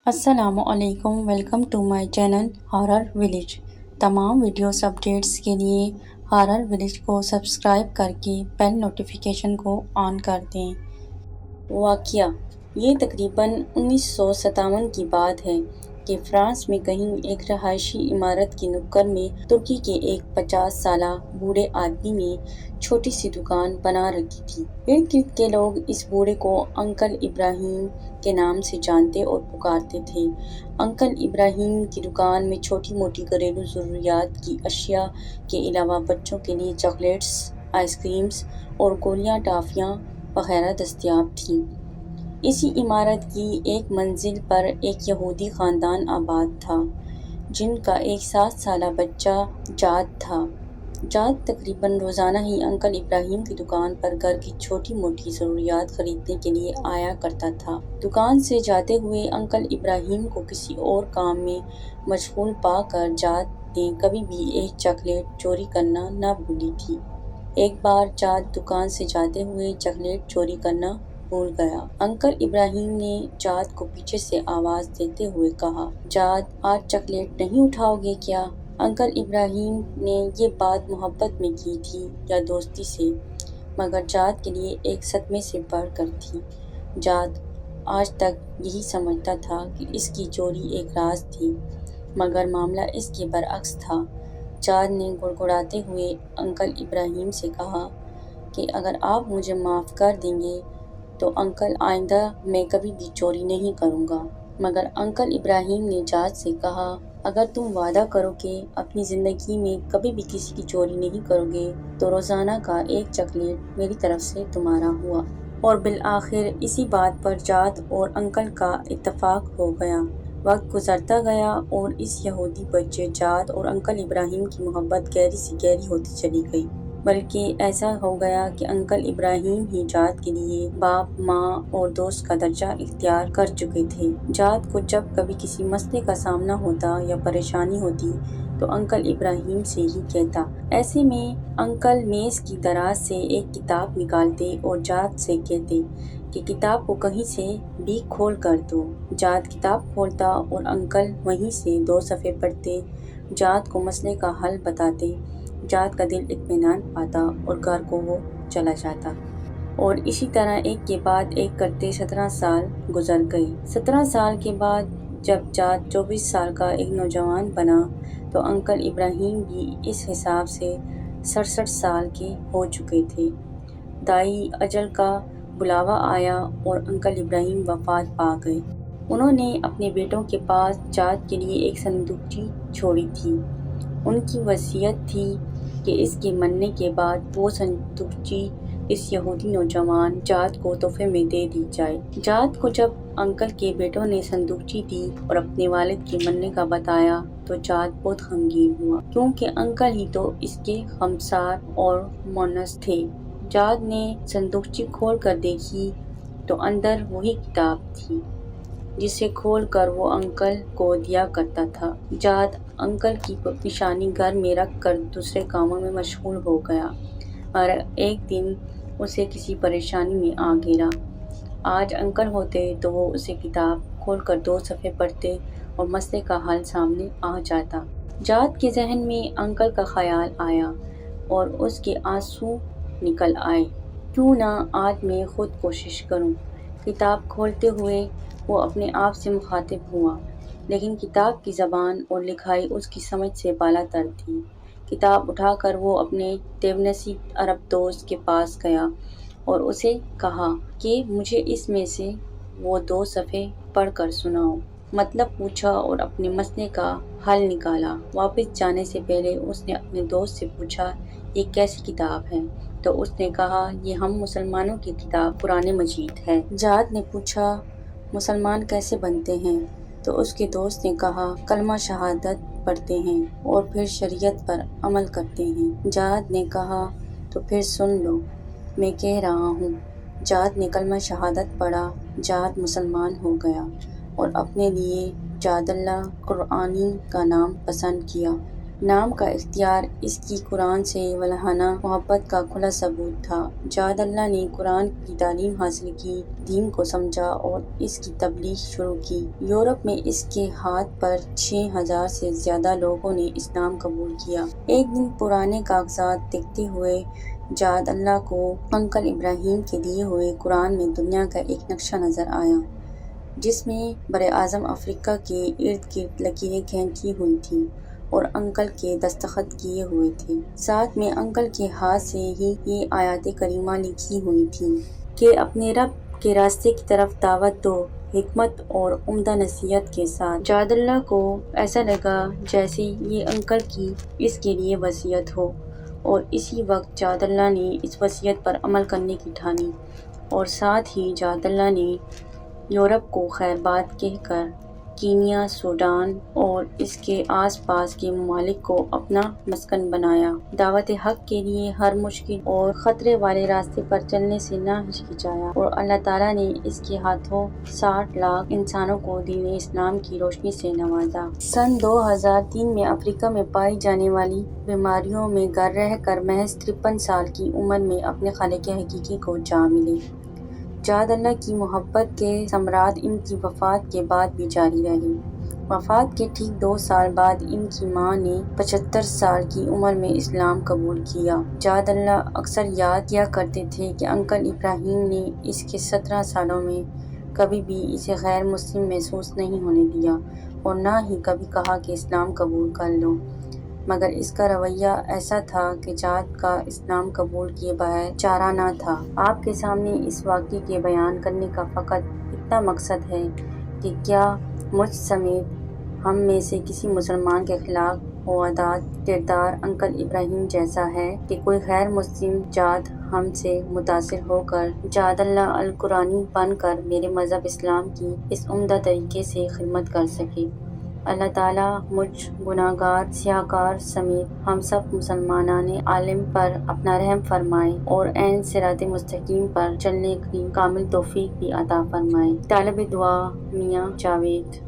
السلام علیکم، welcome to my channel horror village. تمام ویڈیوز اپڈیٹس کے لیے ہارر ولیج کو سبسکرائب کر کے بیل نوٹیفیکیشن کو آن کر دیں۔ واقعہ یہ تقریباً 1957 کی بات ہے کہ فرانس میں کہیں ایک رہائشی عمارت کی نکڑ میں ترکی کے ایک 50 سالہ بوڑھے آدمی نے چھوٹی سی دکان بنا رکھی تھی۔ ارد گرد کے لوگ اس بوڑھے کو انکل ابراہیم کے نام سے جانتے اور پکارتے تھے۔ انکل ابراہیم کی دکان میں چھوٹی موٹی گھریلو ضروریات کی اشیاء کے علاوہ بچوں کے لیے چاکلیٹس، آئس کریمز اور گولیاں، ٹافیاں وغیرہ دستیاب تھیں۔ اسی عمارت کی ایک منزل پر ایک یہودی خاندان آباد تھا، جن کا ایک 7 سالہ بچہ جاد تھا۔ جاد تقریباً روزانہ ہی انکل ابراہیم کی دکان پر گھر کی چھوٹی موٹی ضروریات خریدنے کے لیے آیا کرتا تھا۔ دکان سے جاتے ہوئے انکل ابراہیم کو کسی اور کام میں مشغول پا کر جاد نے کبھی بھی ایک چاکلیٹ چوری کرنا نہ بھولی تھی۔ ایک بار جاد دکان سے جاتے ہوئے چاکلیٹ چوری کرنا بھول گیا۔ انکل ابراہیم نے جاد کو پیچھے سے آواز دیتے ہوئے کہا، "جاد، آج چاکلیٹ نہیں اٹھاؤ گے کیا؟" انکل ابراہیم نے یہ بات محبت میں کی تھی یا دوستی سے، مگر جاد کے لیے ایک صدمے سے بڑھ کر تھی۔ جاد آج تک یہی سمجھتا تھا کہ اس کی چوری ایک راز تھی، مگر معاملہ اس کے برعکس تھا۔ جاد نے گڑگڑاتے ہوئے انکل ابراہیم سے کہا کہ اگر آپ مجھے معاف کر دیں گے تو انکل، آئندہ میں کبھی بھی چوری نہیں کروں گا۔ مگر انکل ابراہیم نے جاد سے کہا، "اگر تم وعدہ کرو کہ اپنی زندگی میں کبھی بھی کسی کی چوری نہیں کرو گے تو روزانہ کا ایک چاکلیٹ میری طرف سے تمہارا ہوا۔" اور بالآخر اسی بات پر جاد اور انکل کا اتفاق ہو گیا۔ وقت گزرتا گیا اور اس یہودی بچے جاد اور انکل ابراہیم کی محبت گہری سے گہری ہوتی چلی گئی، بلکہ ایسا ہو گیا کہ انکل ابراہیم ہی جاد کے لیے باپ، ماں اور دوست کا درجہ اختیار کر چکے تھے۔ جاد کو جب کبھی کسی مسئلے کا سامنا ہوتا یا پریشانی ہوتی تو انکل ابراہیم سے ہی کہتا۔ ایسے میں انکل میز کی دراز سے ایک کتاب نکالتے اور جاد سے کہتے کہ کتاب کو کہیں سے بھی کھول کر دو۔ جاد کتاب کھولتا اور انکل وہیں سے 2 صفحے پڑھتے، جاد کو مسئلے کا حل بتاتے۔ جاد کا دل اطمینان پاتا اور گھر کو وہ چلا جاتا۔ اور اسی طرح ایک کے بعد ایک کرتے 17 سال گزر گئے۔ 17 سال کے بعد جب جاد 24 سال کا ایک نوجوان بنا تو انکل ابراہیم بھی اس حساب سے 67 سال کے ہو چکے تھے۔ دائی اجل کا بلاوا آیا اور انکل ابراہیم وفات پا گئے۔ انہوں نے اپنے بیٹوں کے پاس جاد کے لیے ایک صندوقچی چھوڑی تھی۔ ان کی وصیت تھی کہ اس کے مرنے کے بعد وہ صندوقچی اس یہودی نوجوان جاد کو تحفے میں دے دی جائے۔ جاد کو جب انکل کے بیٹوں نے صندوقچی دی اور اپنے والد کے مرنے کا بتایا تو جاد بہت غمگین ہوا، کیونکہ انکل ہی تو اس کے خمسار اور مونس تھے۔ جاد نے صندوقچی کھول کر دیکھی تو اندر وہی کتاب تھی جسے کھول کر وہ انکل کو دیا کرتا تھا۔ جاد انکل کی نشانی گھر میں رکھ کر دوسرے کاموں میں مشغول ہو گیا، مگر ایک دن اسے کسی پریشانی میں آ گھیرا۔ آج انکل ہوتے تو وہ اسے کتاب کھول کر 2 صفحے پڑھتے اور مسئلے کا حل سامنے آ جاتا۔ جاد کے ذہن میں انکل کا خیال آیا اور اس کے آنسو نکل آئے۔ کیوں نہ آج میں خود کوشش کروں۔ کتاب کھولتے ہوئے وہ اپنے آپ سے مخاطب ہوا، لیکن کتاب کی زبان اور لکھائی اس کی سمجھ سے بالا تر تھی۔ کتاب اٹھا کر وہ اپنے تیونسی عرب دوست کے پاس گیا اور اسے کہا کہ مجھے اس میں سے وہ 2 صفحے پڑھ کر سناؤ۔ مطلب پوچھا اور اپنے مسئلے کا حل نکالا۔ واپس جانے سے پہلے اس نے اپنے دوست سے پوچھا، "یہ کیسی کتاب ہے؟" تو اس نے کہا، "یہ ہم مسلمانوں کی کتاب قرآن مجید ہے۔" جاد نے پوچھا، "مسلمان کیسے بنتے ہیں؟" تو اس کے دوست نے کہا، "کلمہ شہادت پڑھتے ہیں اور پھر شریعت پر عمل کرتے ہیں۔" جاد نے کہا، "تو پھر سن لو، میں کہہ رہا ہوں۔" جاد نے کلمہ شہادت پڑھا۔ جاد مسلمان ہو گیا اور اپنے لیے جاد اللہ قرآنی کا نام پسند کیا۔ نام کا اختیار اس کی قرآن سے والہانہ محبت کا کھلا ثبوت تھا۔ جاد اللہ نے قرآن کی تعلیم حاصل کی، دین کو سمجھا اور اس کی تبلیغ شروع کی۔ یورپ میں اس کے ہاتھ پر 6000 سے زیادہ لوگوں نے اسلام قبول کیا۔ ایک دن پرانے کاغذات دیکھتے ہوئے جاد اللہ کو انکل ابراہیم کے دیے ہوئے قرآن میں دنیا کا ایک نقشہ نظر آیا، جس میں براعظم افریقہ کے ارد گرد لکیریں کھینچی ہوئی تھیں اور انکل کے دستخط کیے ہوئے تھے۔ ساتھ میں انکل کے ہاتھ سے ہی یہ آیات کریمہ لکھی ہوئی تھیں کہ اپنے رب کے راستے کی طرف دعوت دو، حکمت اور عمدہ نصیحت کے ساتھ۔ جاد اللہ کو ایسا لگا جیسے یہ انکل کی اس کے لیے وصیت ہو، اور اسی وقت جاد اللہ نے اس وصیت پر عمل کرنے کی ٹھانی، اور ساتھ ہی جاد اللہ نے یورپ کو خیر باد کہہ کر کینیا، سوڈان اور اس کے آس پاس کے ممالک کو اپنا مسکن بنایا۔ دعوت حق کے لیے ہر مشکل اور خطرے والے راستے پر چلنے سے نہ ہچکچایا، اور اللہ تعالیٰ نے اس کے ہاتھوں 60 لاکھ انسانوں کو دین اسلام کی روشنی سے نوازا۔ سن 2003 میں افریقہ میں پائی جانے والی بیماریوں میں گر رہ کر محض 53 سال کی عمر میں اپنے خالق حقیقی کو جا ملے۔ جاد اللہ کی محبت کے ثمرات ان کی وفات کے بعد بھی جاری رہے۔ وفات کے ٹھیک 2 سال بعد ان کی ماں نے 75 سال کی عمر میں اسلام قبول کیا۔ جاد اللہ اکثر یاد کیا کرتے تھے کہ انکل ابراہیم نے اس کے 17 سالوں میں کبھی بھی اسے غیر مسلم محسوس نہیں ہونے دیا، اور نہ ہی کبھی کہا کہ اسلام قبول کر لو، مگر اس کا رویہ ایسا تھا کہ جاد کا اسلام قبول کیے بغیر چارہ نہ تھا۔ آپ کے سامنے اس واقعے کے بیان کرنے کا فقط اتنا مقصد ہے کہ کیا مجھ سمیت ہم میں سے کسی مسلمان کے اخلاق و عادات کردار انکل ابراہیم جیسا ہے کہ کوئی غیر مسلم جاد ہم سے متاثر ہو کر جاد اللہ القرآنی بن کر میرے مذہب اسلام کی اس عمدہ طریقے سے خدمت کر سکے۔ اللہ تعالیٰ مجھ گناہگار سیاہ کار سمیت ہم سب مسلمانان عالم پر اپنا رحم فرمائے اور عین صراط مستقیم پر چلنے کی کامل توفیق بھی عطا فرمائے۔ طالب دعا میاں جاوید۔